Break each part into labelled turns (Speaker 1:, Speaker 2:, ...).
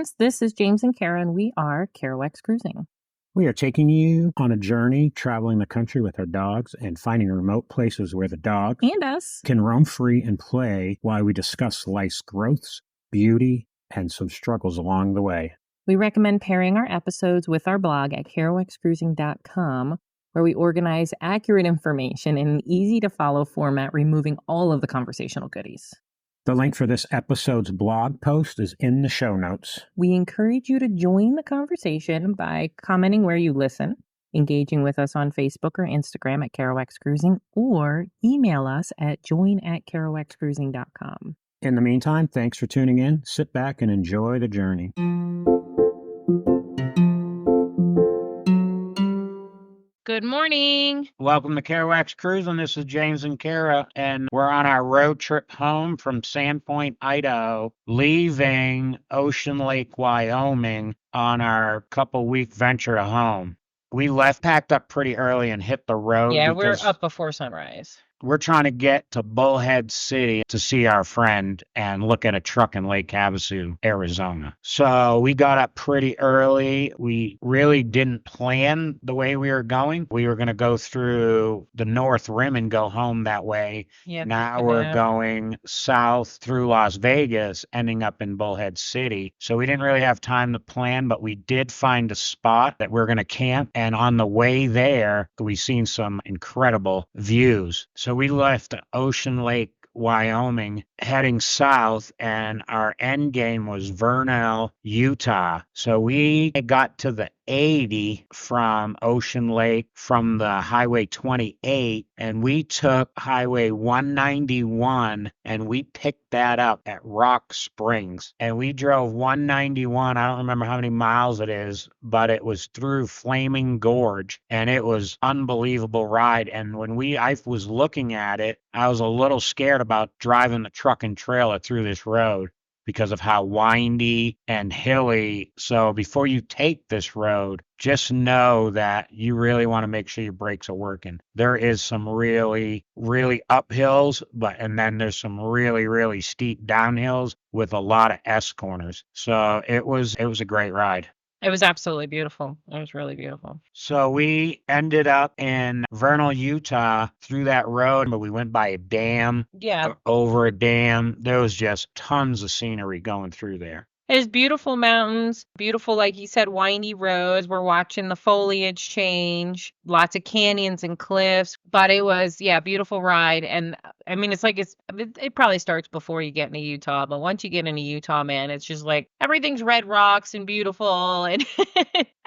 Speaker 1: friends. This is James and Kara, and we are Kerouac's Cruising.
Speaker 2: We are taking you on a journey, traveling the country with our dogs and finding remote places where the dogs
Speaker 1: and us
Speaker 2: can roam free and play while we discuss life's growths, beauty, and some struggles along the way.
Speaker 1: We recommend pairing our episodes with our blog at kerouacscruising.com, where we organize accurate information in an easy-to-follow format, removing all of the conversational goodies.
Speaker 2: The link for this episode's blog post is in the show notes.
Speaker 1: We encourage you to join the conversation by commenting where you listen, engaging with us on Facebook or Instagram at Kerouac's Cruising, or email us at join@kerouacscruising.com.
Speaker 2: In the meantime, thanks for tuning in. Sit back and enjoy the journey.
Speaker 1: Good morning.
Speaker 2: Welcome to Kerouac's Cruising. This is James and Kara, and we're on our road trip home from Sandpoint, Idaho, leaving Ocean Lake, Wyoming on our couple-week venture to home. We packed up pretty early and hit the road.
Speaker 1: Yeah, we're up before sunrise.
Speaker 2: We're trying to get to Bullhead City to see our friend and look at a truck in Lake Havasu, Arizona. So we got up pretty early. We really didn't plan the way we were going. We were going to go through the North Rim and go home that way.
Speaker 1: Yeah,
Speaker 2: now we're going south through Las Vegas, ending up in Bullhead City. So we didn't really have time to plan, but we did find a spot that we're going to camp. And on the way there, we seen some incredible views. So we left Ocean Lake, Wyoming, heading south, and our end game was Vernal, Utah. So we got to the 80 from Ocean Lake from the Highway 28, and we took Highway 191, and we picked that up at Rock Springs. And we drove 191, I don't remember how many miles it is, but it was through Flaming Gorge, and it was unbelievable ride. And when I was looking at it, I was a little scared about driving the truck and trailer through this road because of how windy and hilly. So before you take this road, just know that you really want to make sure your brakes are working. There is some really, really uphills, and then there's some really, really steep downhills with a lot of S corners. So it was a great ride.
Speaker 1: It was absolutely beautiful. It was really beautiful.
Speaker 2: So we ended up in Vernal, Utah through that road, but we went by a dam.
Speaker 1: Yeah.
Speaker 2: Over a dam. There was just tons of scenery going through there.
Speaker 1: There's beautiful mountains, beautiful, like you said, windy roads. We're watching the foliage change, lots of canyons and cliffs. But it was, beautiful ride. And I mean, it probably starts before you get into Utah. But once you get into Utah, man, it's just like everything's red rocks and beautiful. And,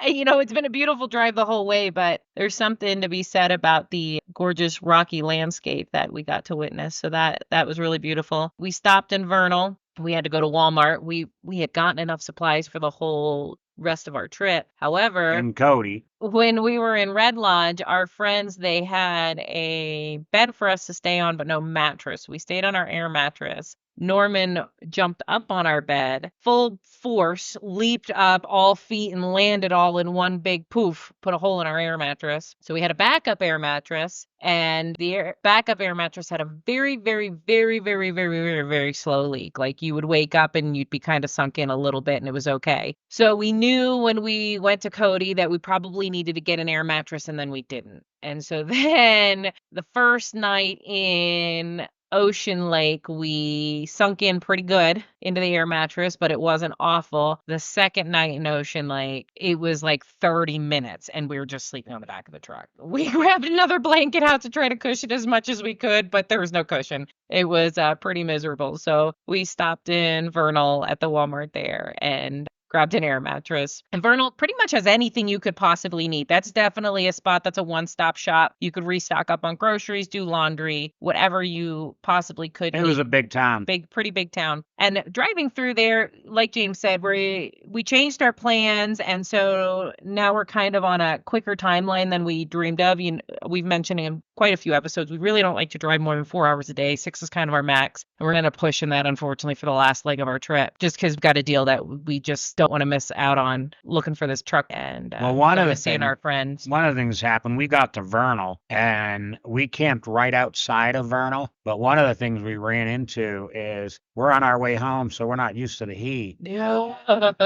Speaker 1: it's been a beautiful drive the whole way. But there's something to be said about the gorgeous rocky landscape that we got to witness. So that was really beautiful. We stopped in Vernal. We had to go to Walmart. We had gotten enough supplies for the whole rest of our trip. However,
Speaker 2: in Cody,
Speaker 1: when we were in Red Lodge, our friends, they had a bed for us to stay on, but no mattress. We stayed on our air mattress. Norman jumped up on our bed, full force, leaped up all feet and landed all in one big poof, put a hole in our air mattress. So we had a backup air mattress, and the backup air mattress had a very, very, very, very, very, very, very slow leak. Like you would wake up and you'd be kind of sunk in a little bit and it was okay. So we knew when we went to Cody that we probably needed to get an air mattress, and then we didn't. And so then the first night in Ocean Lake, we sunk in pretty good into the air mattress, but it wasn't awful. The second night in Ocean Lake, it was like 30 minutes and we were just sleeping on the back of the truck. We grabbed another blanket out to try to cushion as much as we could, but there was no cushion. It was pretty miserable. So we stopped in Vernal at the Walmart there and grabbed an air mattress. And Vernal pretty much has anything you could possibly need. That's definitely a spot that's a one-stop shop. You could restock up on groceries, do laundry, whatever you possibly could need.
Speaker 2: It was a big town.
Speaker 1: Pretty big town. And driving through there, like James said, we changed our plans, and so now we're kind of on a quicker timeline than we dreamed of. We've mentioned in quite a few episodes, we really don't like to drive more than 4 hours a day. 6 is kind of our max. And we're going to push in that, unfortunately, for the last leg of our trip, just because we've got a deal that we just don't want to miss out on looking for this truck and seeing our friends.
Speaker 2: One of the things happened, we got to Vernal and we camped right outside of Vernal. But one of the things we ran into is we're on our way home, so we're not used to the heat.
Speaker 1: Yeah.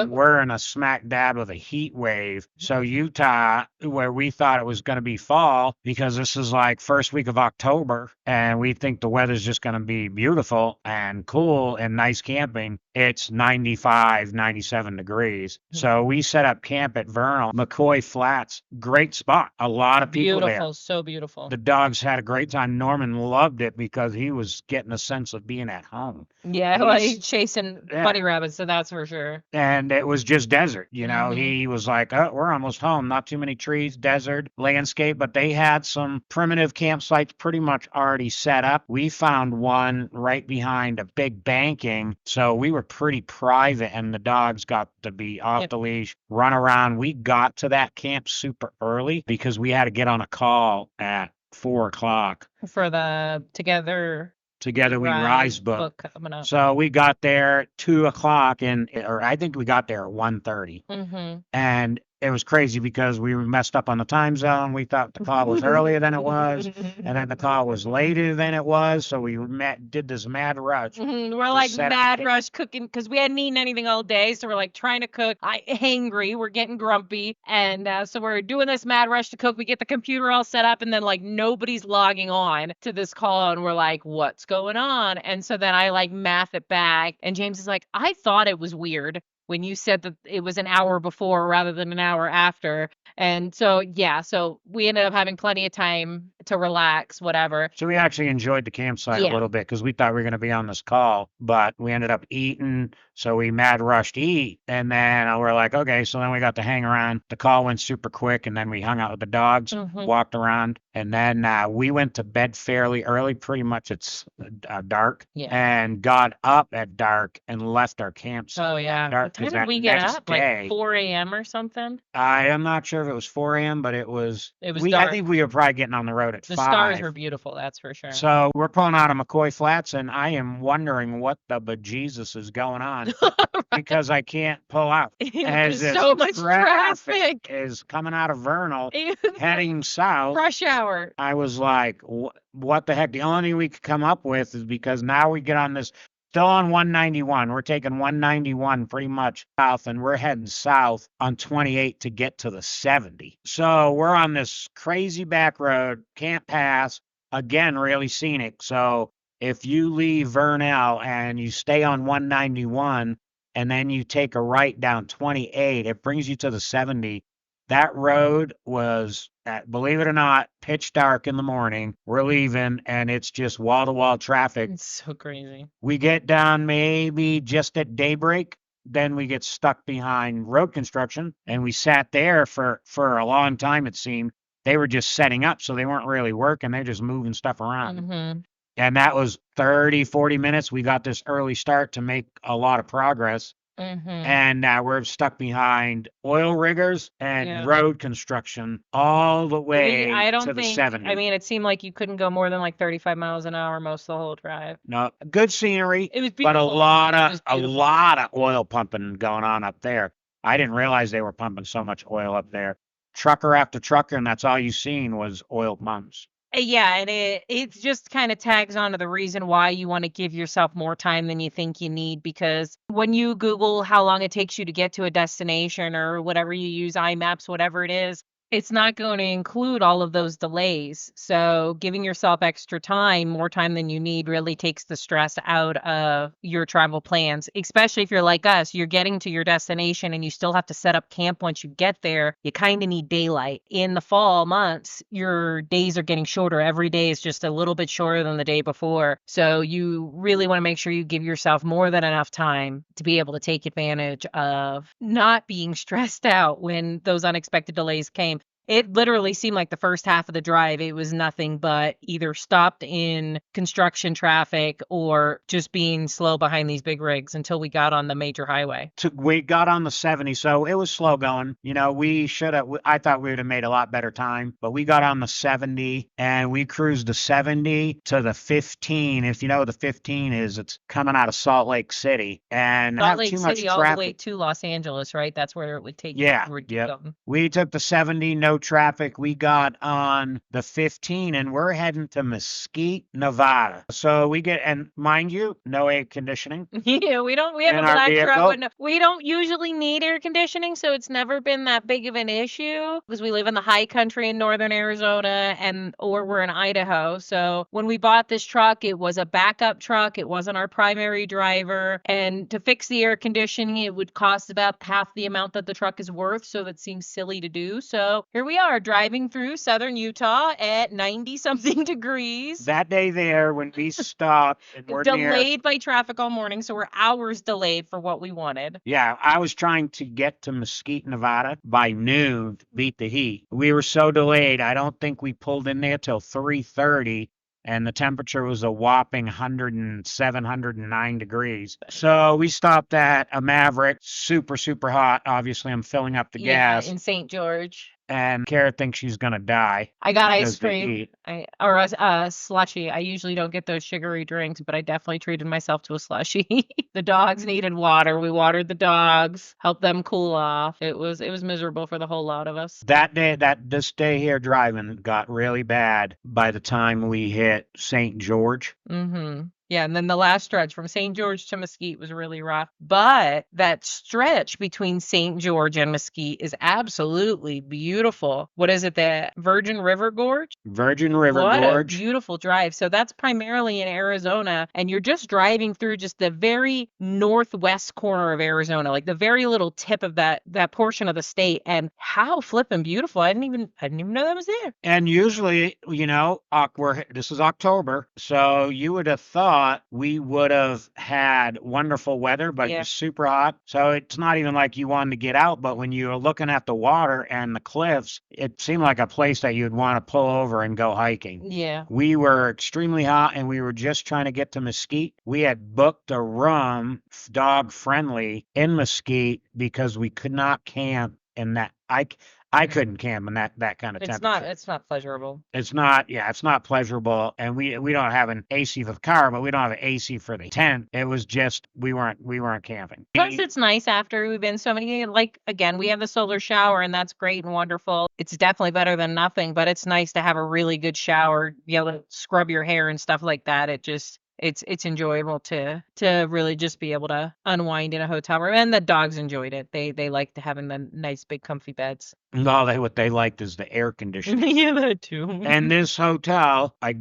Speaker 2: We're in a smack dab of a heat wave. So Utah, where we thought it was going to be fall, because this is like first week of October, and we think the weather's just going to be beautiful and cool and nice camping, it's 95, 97 degrees. So we set up camp at Vernal, McCoy Flats. Great spot. A lot of people there.
Speaker 1: Beautiful, so beautiful.
Speaker 2: The dogs had a great time. Norman loved it because he was getting a sense of being at home.
Speaker 1: Yeah, like chasing bunny rabbits, so that's for sure.
Speaker 2: And it was just desert, you know. He was like, oh, we're almost home. Not too many trees, desert, landscape, but they had some primitive campsites pretty much already set up. We found one right behind a big banking, so we were pretty private, and the dogs got to be off the leash, run around. We got to that camp super early because we had to get on a call at 4 o'clock
Speaker 1: for the Together
Speaker 2: We Rise book
Speaker 1: coming up.
Speaker 2: So we got there at 2 o'clock, or I think we got there at 1:30. And it was crazy because we were messed up on the time zone. We thought the call was earlier than it was, and then the call was later than it was. So we did this mad rush.
Speaker 1: We're like mad rush cooking because we hadn't eaten anything all day. So we're like trying to cook. Hangry. We're getting grumpy. And so we're doing this mad rush to cook. We get the computer all set up, and then like nobody's logging on to this call. And we're like, what's going on? And so then I like math it back. And James is like, I thought it was weird when you said that it was an hour before rather than an hour after. And so, yeah, so we ended up having plenty of time to relax, whatever.
Speaker 2: So we actually enjoyed the campsite a little bit because we thought we were going to be on this call, but we ended up eating. So we mad rushed to eat. And then we're like, okay, so then we got to hang around. The call went super quick, and then we hung out with the dogs, walked around. And then we went to bed fairly early, pretty much it's dark, and got up at dark and left our campsite.
Speaker 1: Oh, yeah.
Speaker 2: Dark,
Speaker 1: what time did we get up? Like 4 a.m. or something?
Speaker 2: I am not sure if it was 4 a.m., but it was
Speaker 1: dark.
Speaker 2: I think we were probably getting on the road at 5.
Speaker 1: The stars were beautiful, that's for sure.
Speaker 2: So we're pulling out of McCoy Flats, and I am wondering what the bejesus is going on because I can't pull out.
Speaker 1: There's so much traffic
Speaker 2: is coming out of Vernal, heading south.
Speaker 1: Rush hour.
Speaker 2: I was like, what the heck? The only thing we could come up with is because now we get on this, still on 191. We're taking 191 pretty much south, and we're heading south on 28 to get to the 70. So we're on this crazy back road, can't pass, again, really scenic. So if you leave Vernal and you stay on 191 and then you take a right down 28, it brings you to the 70. That road was, believe it or not, pitch dark in the morning. We're leaving, and it's just wall-to-wall traffic.
Speaker 1: It's so crazy.
Speaker 2: We get down maybe just at daybreak. Then we get stuck behind road construction, and we sat there for a long time, it seemed. They were just setting up, so they weren't really working. They're just moving stuff around. And that was 30, 40 minutes. We got this early start to make a lot of progress. And we're stuck behind oil riggers and road construction all the way to the 70.
Speaker 1: I mean, it seemed like you couldn't go more than like 35 miles an hour most of the whole drive.
Speaker 2: No, good scenery,
Speaker 1: it was
Speaker 2: but a lot of oil pumping going on up there. I didn't realize they were pumping so much oil up there. Trucker after trucker, and that's all you seen was oil pumps.
Speaker 1: Yeah, and it just kind of tags on to the reason why you want to give yourself more time than you think you need, because when you Google how long it takes you to get to a destination or whatever you use, iMaps, whatever it is, it's not going to include all of those delays. So giving yourself extra time, more time than you need, really takes the stress out of your travel plans, especially if you're like us, you're getting to your destination and you still have to set up camp once you get there. You kind of need daylight. In the fall months, your days are getting shorter. Every day is just a little bit shorter than the day before. So you really want to make sure you give yourself more than enough time to be able to take advantage of not being stressed out when those unexpected delays came. It literally seemed like the first half of the drive, it was nothing but either stopped in construction traffic or just being slow behind these big rigs until we got on the major highway.
Speaker 2: We got on the 70, so it was slow going. You know, I thought we would have made a lot better time, but we got on the 70 and we cruised the 70 to the 15. If you know what the 15 is, it's coming out of Salt Lake City. And
Speaker 1: Salt Lake City all the way to Los Angeles, right? That's where it would take you.
Speaker 2: Yeah. We took the 70, no traffic. We got on the 15 and we're heading to Mesquite, Nevada. So we get, and mind you, no air conditioning
Speaker 1: Yeah, we have
Speaker 2: in
Speaker 1: a
Speaker 2: our
Speaker 1: black truck,
Speaker 2: vehicle.
Speaker 1: but no, we don't usually need air conditioning, so it's never been that big of an issue because we live in the high country in northern Arizona and or we're in Idaho. So when we bought this truck, it was a backup truck. It wasn't our primary driver. And to fix the air conditioning, it would cost about half the amount that the truck is worth. So that seems silly to do. So here we are driving through southern Utah at 90 something degrees.
Speaker 2: That day there, when we stopped and we're near,
Speaker 1: Delayed by traffic all morning, so we're hours delayed for what we wanted.
Speaker 2: yeah, I was trying to get to Mesquite, Nevada by noon to beat the heat. We were so delayed. I don't think we pulled in there till 3:30 and the temperature was a whopping 107, 109 degrees. So we stopped at a Maverick, super, super hot. Obviously, I'm filling up the
Speaker 1: Yeah,
Speaker 2: gas,
Speaker 1: in St. George.
Speaker 2: and Kara thinks she's gonna die
Speaker 1: I got ice
Speaker 2: because the
Speaker 1: cream.
Speaker 2: heat.
Speaker 1: Or a slushy. I usually don't get those sugary drinks, but I definitely treated myself to a slushy. The dogs needed water. We watered the dogs, helped them cool off. It was miserable for the whole lot of us.
Speaker 2: That day, this day here driving got really bad by the time we hit St. George.
Speaker 1: Mm-hmm. Yeah, and then the last stretch from St. George to Mesquite was really rough. But that stretch between St. George and Mesquite is absolutely beautiful. What is it, the Virgin River Gorge?
Speaker 2: Virgin River
Speaker 1: What a
Speaker 2: Gorge.
Speaker 1: beautiful drive. So that's primarily in Arizona, and you're just driving through just the very northwest corner of Arizona, like the very little tip of that portion of the state. And how flippin' beautiful. I didn't even know that was there.
Speaker 2: And usually, this is October, so you would have thought we would have had wonderful weather, but it
Speaker 1: Yeah.
Speaker 2: was super hot. So it's not even like you wanted to get out, but when you were looking at the water and the cliffs, it seemed like a place that you'd want to pull over and go hiking.
Speaker 1: Yeah.
Speaker 2: We were extremely hot and we were just trying to get to Mesquite. We had booked a room, dog friendly, in Mesquite because we could not camp in that. I couldn't camp in that kind of temperature.
Speaker 1: It's not pleasurable.
Speaker 2: It's not pleasurable, and we don't have an AC for the car, but we don't have an AC for the tent. It was just we weren't camping.
Speaker 1: Plus, it's nice after we've been so many, like, again, we have the solar shower and that's great and wonderful. It's definitely better than nothing, but it's nice to have a really good shower, be able to scrub your hair and stuff like that. It's enjoyable to really just be able to unwind in a hotel room. And the dogs enjoyed it. They liked having the nice big comfy beds.
Speaker 2: No, what they liked is the air conditioning.
Speaker 1: Yeah, that too.
Speaker 2: And this hotel, I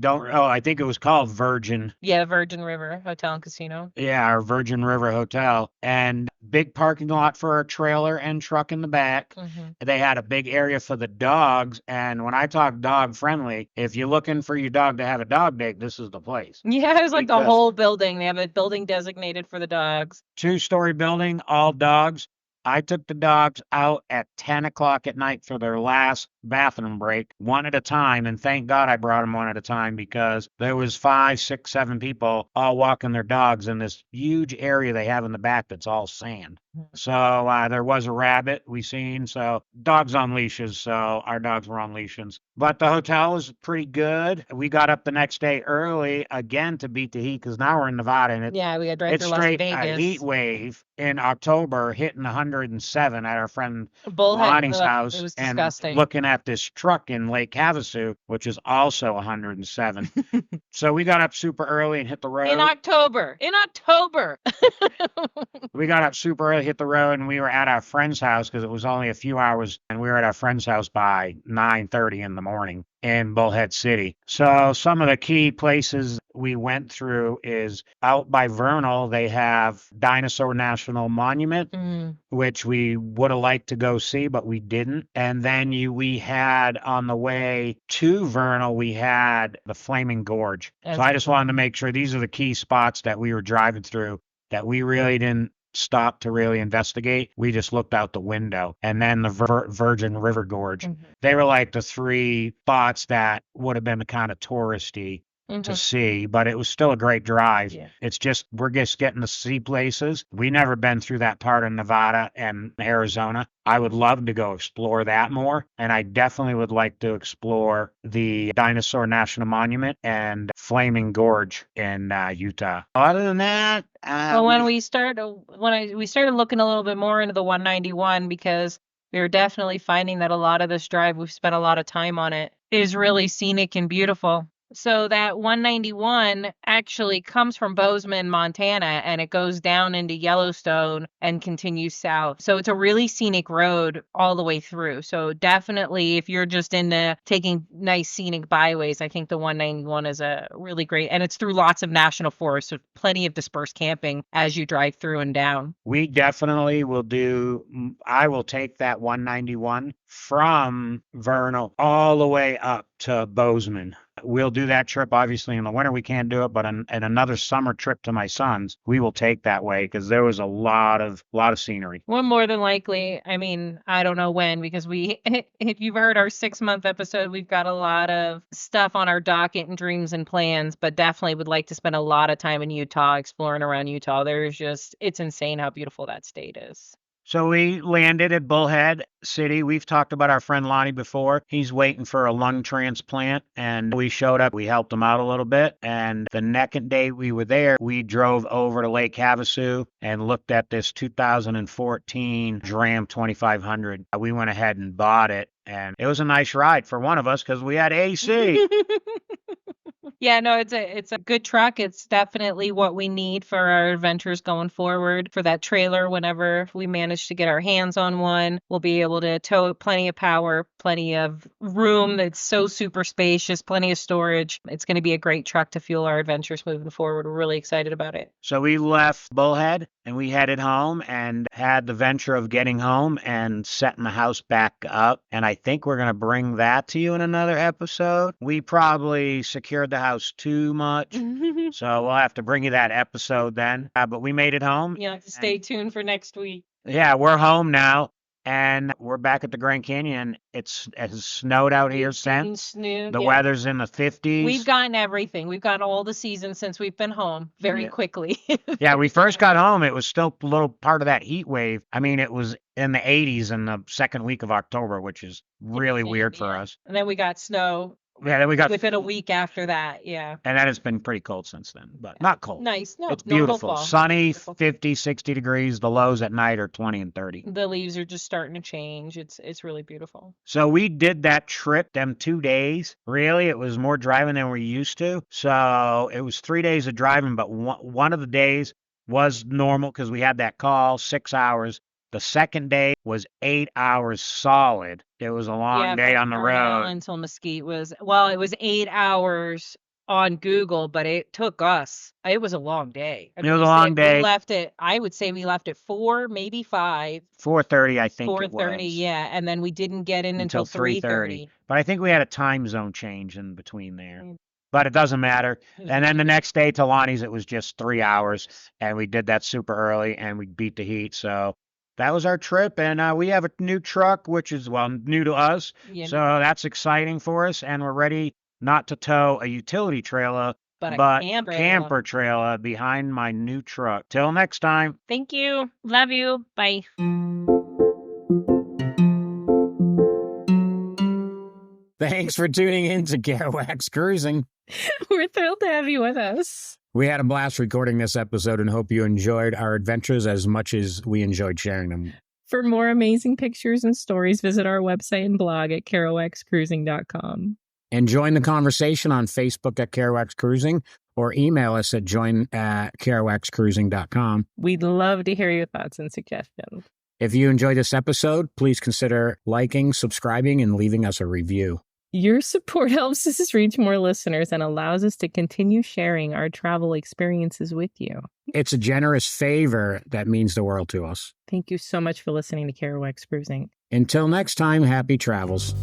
Speaker 2: think it was called Virgin.
Speaker 1: Yeah, Virgin River Hotel and Casino.
Speaker 2: Yeah, our Virgin River Hotel. And big parking lot for our trailer and truck in the back.
Speaker 1: Mm-hmm.
Speaker 2: They had a big area for the dogs. And when I talk dog friendly, if you're looking for your dog to have a dog date, this is the place.
Speaker 1: Yeah, it was like the
Speaker 2: Because-
Speaker 1: whole building. They have a building designated for the dogs.
Speaker 2: 2-story building, all dogs. I took the dogs out at 10 o'clock at night for their last bathroom break, one at a time. And thank God I brought them one at a time because there was 5, 6, 7 people all walking their dogs in this huge area they have in the back that's all sand. So there was a rabbit we seen. So dogs on leashes. So our dogs were on leashes. But the hotel was pretty good. We got up the next day early again to beat the heat because now we're in Nevada and
Speaker 1: Yeah, we got right
Speaker 2: it's
Speaker 1: through Las
Speaker 2: straight
Speaker 1: Vegas.
Speaker 2: heat wave in October hitting 107 at our friend
Speaker 1: Bullhead.
Speaker 2: Lonnie's house.
Speaker 1: It was
Speaker 2: and
Speaker 1: disgusting.
Speaker 2: looking at this truck in Lake Havasu, which is also 107. So we got up super early and hit the road.
Speaker 1: In October.
Speaker 2: We got up super early, hit the road, and we were at our friend's house because it was only a few hours, and we were at our friend's house by 9:30 in the morning in Bullhead City. So some of the key places we went through is out by Vernal. They have Dinosaur National Monument, which we would have liked to go see, but we didn't. And then we had on the way to Vernal, we had the Flaming Gorge. So I just wanted to make sure these are the key spots that we were driving through that we really didn't stop to really investigate. We just looked out the window. And then the Virgin River Gorge. They were like the 3 spots that would have been kind of touristy to see, but it was still a great drive.
Speaker 1: Yeah.
Speaker 2: It's just we're just getting to see places. We never been through that part of Nevada and Arizona. I would love to go explore that more, and I definitely would like to explore the Dinosaur National Monument and Flaming Gorge in Utah. Other than that,
Speaker 1: Well, we started looking a little bit more into the 191 because We are definitely finding that a lot of this drive, we've spent a lot of time on it, is really scenic and beautiful. So that 191 actually comes from Bozeman, Montana, and it goes down into Yellowstone and continues south. So it's a really scenic road all the way through. So definitely, if you're just into taking nice scenic byways, I think the 191 is a really great, and it's through lots of national forests, so plenty of dispersed camping as you drive through and down.
Speaker 2: We definitely will I will take that 191 from Vernal all the way up to Bozeman. We'll do that trip. Obviously, in the winter, we can't do it, but in another summer trip to my son's, we will take that way because there was a lot of scenery.
Speaker 1: Well, more than likely. I mean, I don't know when, because if you've heard our 6-month episode, we've got a lot of stuff on our docket and dreams and plans, but definitely would like to spend a lot of time in Utah, exploring around Utah. It's insane how beautiful that state is.
Speaker 2: So we landed at Bullhead City. We've talked about our friend Lonnie before. He's waiting for a lung transplant, and we showed up. We helped him out a little bit. And the next day we were there, we drove over to Lake Havasu and looked at this 2014 Dram 2500. We went ahead and bought it, and it was a nice ride for one of us because we had AC.
Speaker 1: Yeah, no, it's a good truck. It's definitely what we need for our adventures going forward. For that trailer, whenever we manage to get our hands on one, we'll be able to tow plenty of power, plenty of room that's so super spacious, plenty of storage. It's going to be a great truck to fuel our adventures moving forward. We're really excited about it.
Speaker 2: So we left Bullhead and we headed home and had the venture of getting home and setting the house back up. And I think we're going to bring that to you in another episode. We probably secured the house too much. So we'll have to bring you that episode then. But we made it home.
Speaker 1: You have to stay tuned for next week.
Speaker 2: Yeah, we're home now. And we're back at the Grand Canyon. It has snowed out here since. The weather's in the 50s.
Speaker 1: We've gotten everything. We've got all the seasons since we've been home very quickly.
Speaker 2: Yeah, we first got home. It was still a little part of that heat wave. I mean, it was in the 80s in the second week of October, which is really weird for us.
Speaker 1: And then we got snow.
Speaker 2: Yeah, then we got
Speaker 1: within a week after that. Yeah.
Speaker 2: And then it's been pretty cold since then, but not cold.
Speaker 1: Nice. No,
Speaker 2: it's beautiful.
Speaker 1: Fall.
Speaker 2: Sunny, 50, 60 degrees. The lows at night are 20 and 30.
Speaker 1: The leaves are just starting to change. It's really beautiful.
Speaker 2: So we did that trip, them 2 days. Really, it was more driving than we're used to. So it was 3 days of driving, but one of the days was normal because we had that call, 6 hours. The second day was 8 hours solid. It was a long day on the road.
Speaker 1: Until Mesquite it was 8 hours on Google, but it took us. It was a long day.
Speaker 2: It was a long day.
Speaker 1: I would say we left at 4, maybe 5.
Speaker 2: 4:30, I think
Speaker 1: 4:30,
Speaker 2: it was.
Speaker 1: Yeah, and then we didn't get in until 3:30.
Speaker 2: But I think we had a time zone change in between there. But it doesn't matter. And then the next day to Lonnie's, it was just 3 hours, and we did that super early, and we beat the heat. So that was our trip, and we have a new truck, which is, new to us. Yeah. So that's exciting for us, and we're ready not to tow a utility trailer, but a camper trailer behind my new truck. Till next time.
Speaker 1: Thank you. Love you. Bye.
Speaker 2: Thanks for tuning in to Kerouac's Cruising.
Speaker 1: We're thrilled to have you with us.
Speaker 2: We had a blast recording this episode and hope you enjoyed our adventures as much as we enjoyed sharing them.
Speaker 1: For more amazing pictures and stories, visit our website and blog at kerouacscruising.com.
Speaker 2: And join the conversation on Facebook at Kerouac's Cruising or email us at join@kerouacscruising.com.
Speaker 1: We'd love to hear your thoughts and suggestions.
Speaker 2: If you enjoyed this episode, please consider liking, subscribing, and leaving us a review.
Speaker 1: Your support helps us reach more listeners and allows us to continue sharing our travel experiences with you.
Speaker 2: It's a generous favor that means the world to us.
Speaker 1: Thank you so much for listening to Kerouac's Cruising.
Speaker 2: Until next time, happy travels.